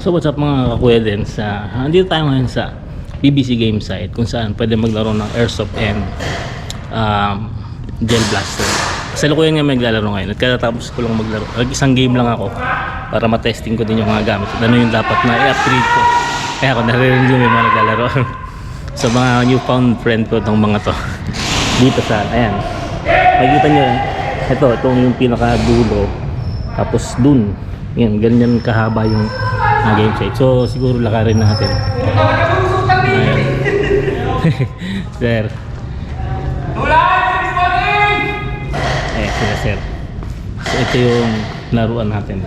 So what's up mga kakuya din, andito tayo ngayon sa BBC game site kung saan pwede maglaro ng airsoft and gel blaster. Sa lukuyan nga maglalaro ngayon at katapos ko lang maglaro. Isang game lang ako para matesting ko din yung mga gamit. Ano yung dapat na i-upgrade ko. Kaya ako naririnig yung mga naglalaro. So mga newfound friend ko itong mga to. Dito sa, ayan. Makikita nyo, itong yung pinaka-dulo. Tapos dun, yan, ganyan kahaba yung game site. So siguro lakarin natin. Ayan. Sir. Ayan sila sir. So ito yung laruan natin.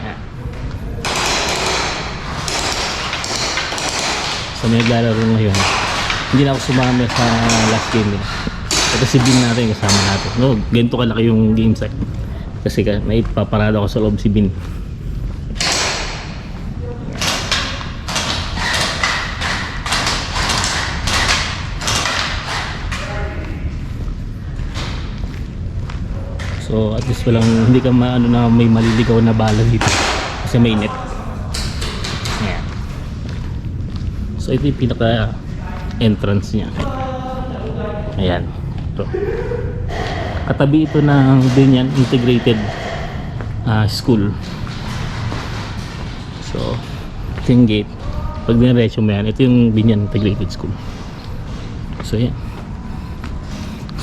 Ayan. So may naglalaro ngayon. Hindi na ako sumama sa last game nila. Ito si Bin natin kasama natin. No, ganito kalaki yung game site. Kasi may paparada ako sa loob si Bin. So at least hindi ka maano na may maliligaw na bala dito kasi mainit. Ayan. So ito yung pinaka entrance niya. Ayan. Ito. Katabi ito ng Binyan Integrated School. So ito yung gate. Pag dinerecho mo yan, ito yung Binyan Integrated School. So yan.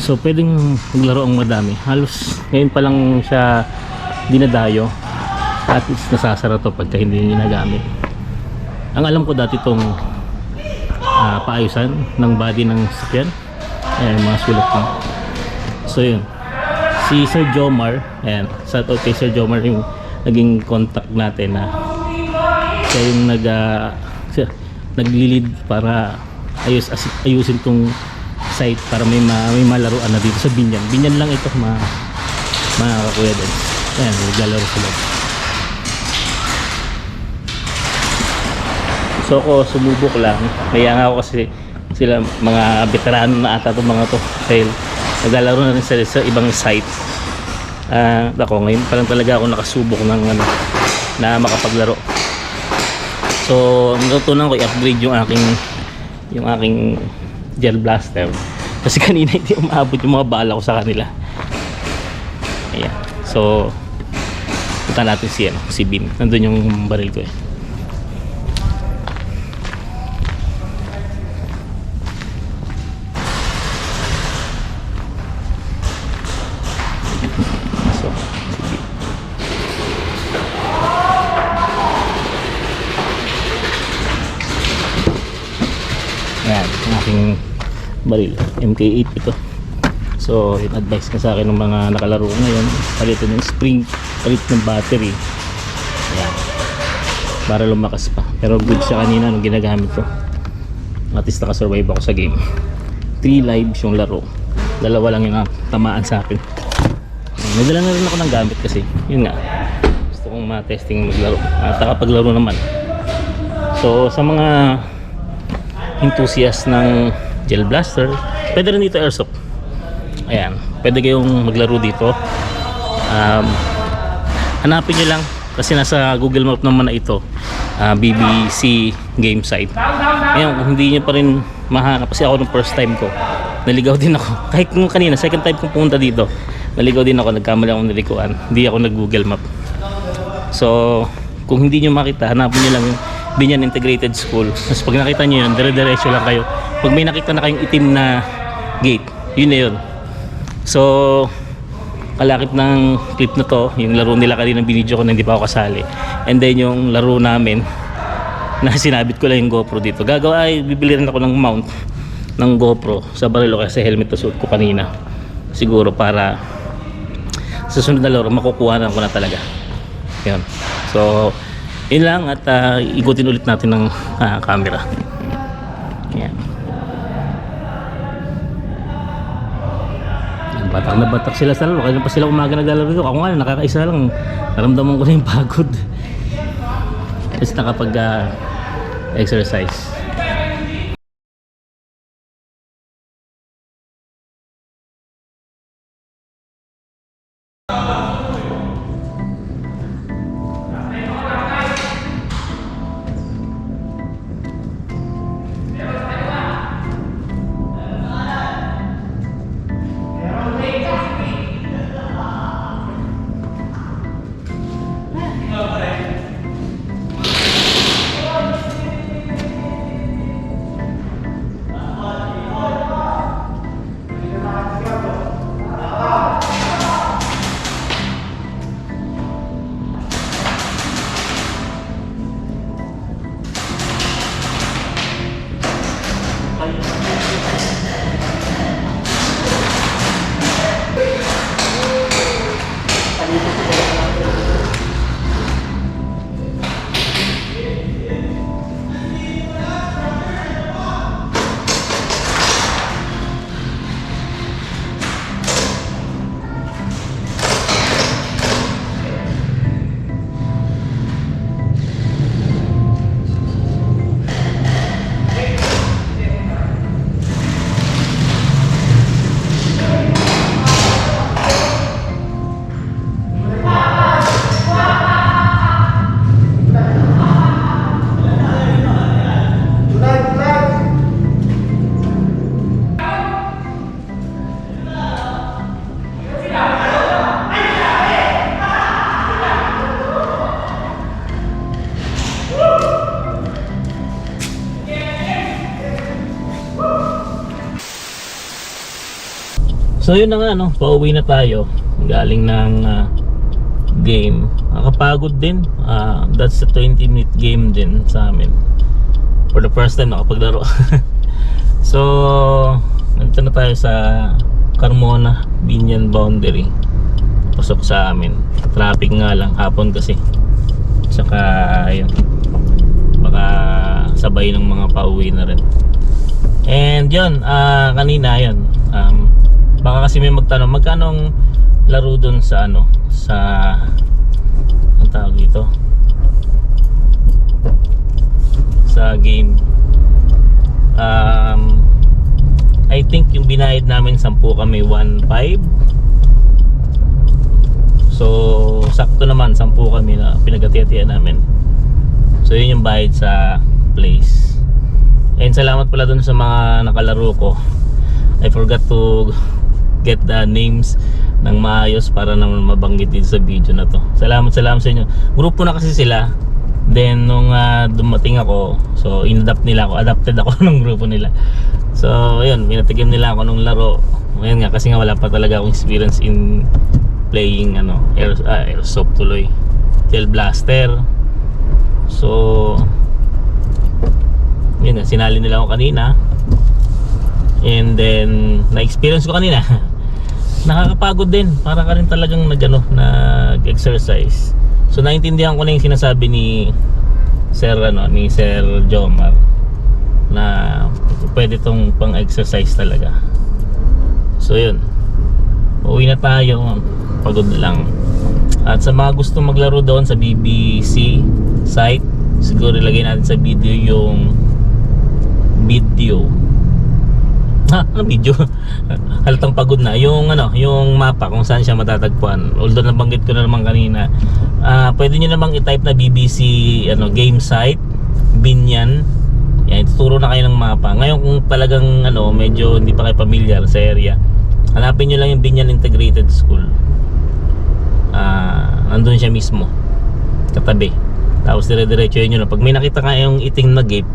So pwedeng maglaro ang madami. Halos ngayon pa lang siya dinadayo. At it's nasasara to pagka hindi ginagamit. Ang alam ko dati itong paayusan ng body ng sasakyan. Ayan mga sulat ko. So yun. Si Sir Jomar, ayan, sa kay Sir Jomar yung naging contact natin na siya yung naglilid para ayusin tong site para may malaruan na dito sa Binyan. Binyan lang ito mga kakuya din. Ayan, naglalaro sila. So ako sumubok lang. Kaya nga ako kasi sila mga veterano na ata itong mga to. Dahil naglalaro na rin sila sa ibang site. Ako ngayon pa lang talaga ako nakasubok ng na makapaglaro. So natutunan ko i-upgrade yung aking gel blaster kasi kanina hindi umabot yung mga bala ko sa kanila. Ayan. So punta natin si Bin. Nandun yung baril ko eh. So ayan, ang aking baril, MK8 ito. So yung advice ka sa akin ng mga nakalaro ngayon, palitin ng spring, palit ng battery. Ayan, para lumakas pa. Pero good siya kanina nung ginagamit ko. At least nakasurvive ako sa game. 3 lives yung laro, 2 lang yung tamaan sa akin. Nadala na rin ako ng gamit kasi yun nga, gusto kong ma-testing maglaro at nakapaglaro naman. So sa mga enthusiast ng gel blaster, pwede rin dito airsoft. Ayan, pwede kayong maglaro dito. Hanapin nyo lang kasi nasa Google Map naman na ito, BBC game site. Ngayon kung hindi nyo pa rin mahanap, kasi ako nung first time ko naligaw din ako. Kahit nung kanina second time kong pumunta dito, naligaw din ako, nagkamali akong nilikuan, hindi ako nag Google Map. So kung hindi nyo makita, hanapin nyo lang yung Binyan Integrated School. Tapos pag nakita nyo yun, dire-diretso lang kayo. Pag may nakita na kayong itim na gate, yun na yun. So kalakip ng clip na to, yung laro nila kanina binidyo ko na hindi pa ako kasali. And then yung laro namin na sinabit ko lang yung GoPro dito. Bibili rin ako ng mount ng GoPro sa barilo kasi helmet na suot ko kanina. Siguro para sa sunod na laro makukuha ko na talaga. Yun. So yun lang at ikutin ulit natin ng camera. Yan. Batak na batak sila sa laro. Kaya pa sila umaga naglalaro dito. Ako nga nakakaisa lang. Naramdaman ko na yung pagod. Kasi nakapag exercise. So yun na nga, no, pauwi na tayo galing ng game. Nakapagod din. That's a 20-minute game din sa amin. For the first time nakapaglaro. So nandito na tayo sa Carmona Binyan boundary. Pasok sa amin. Traffic nga lang hapon kasi. Tsaka ayun, baka sabay ng mga pauwi na rin. And yun, kanina yun, baka kasi may magtanong magkanong laro dun sa ano, sa ang tawag dito, sa game. I think yung binayad namin 10 kami 1.5. So sakto naman 10 kami na pinagati-hatian namin. So yun yung bayad sa place. And salamat pala dun sa mga nakalaro ko. I forgot to get the names ng maayos para naman mabanggit din sa video na to. Salamat sa inyo. Grupo na kasi sila. Then nung dumating ako, so adapted ako ng grupo nila. So ayun, pinatigim nila ako nung laro. Ngayon nga kasi nga wala pa talaga akong experience in playing airsoft tuloy. Gel blaster. So yun nga, sinali nila ako kanina. And then na-experience ko kanina. Nakakapagod din. Para ka rin talagang nag-exercise. So naintindihan ko na yung sinasabi ni Sir Jomar na pwede tong pang-exercise talaga. So yun, uwi na tayo. Pagod lang. At sa mga gusto maglaro doon sa BBC site, siguro ilagay natin sa video yung video. Ano video? Halatang pagod na. Yung yung mapa kung saan siya matatagpuan. Although nabanggit ko na naman kanina. Pwede niyo namang i-type na BBC game site Binyan. Yan, ituturo na kayo ng mapa. Ngayon kung talagang medyo hindi pa kayo familiar sa area, hanapin niyo lang yung Binyan Integrated School. Nandun siya mismo. Katabi. Tapos dire-diretso yun na. Pag may nakita kayong itim na gate,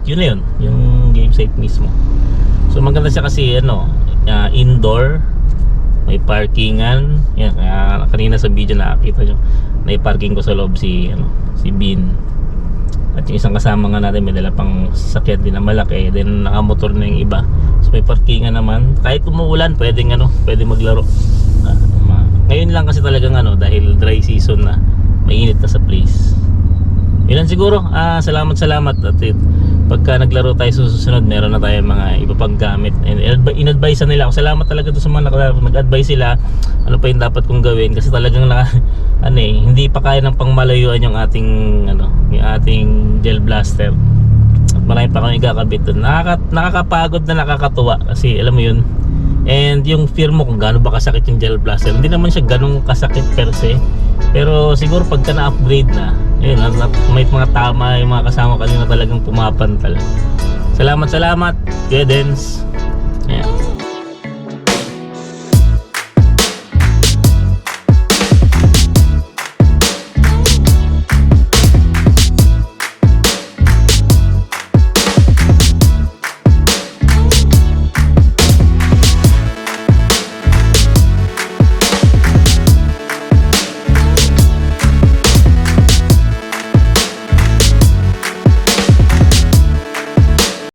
yun na yun. Yung game site mismo. So maganda siya kasi indoor, may parkingan. Yan, kanina sa video nakakita nyo, nai-parking ko sa loob si Bin. At yung isang kasama nga natin may dala pang sasakyan din na malaki. Then nakamotor na yung iba. So may parkingan naman. Kahit umuulan pwedeng maglaro. Ngayon lang kasi talagang dahil dry season na, mainit na sa place. Yun lang siguro. Salamat at pagka naglaro tayo sa susunod, meron na tayong mga iba pang gamit. And in-advise nila ako. Salamat talaga doon sa mga nag-advise sila ano pa yung dapat kong gawin, kasi talagang hindi pa kaya ng pangmalayuan yung ating yung ating gel blaster. At marami pa kami ikakabit doon. Nakakapagod na nakakatuwa kasi alam mo yun. And yung fear mo kung gaano ba kasakit yung gel blaster, hindi naman siya ganong kasakit per se. Pero siguro pagka na-upgrade na, yun, may mga tama yung mga kasama kanina talagang pumapantal. Salamat Kuya Dens. Yeah.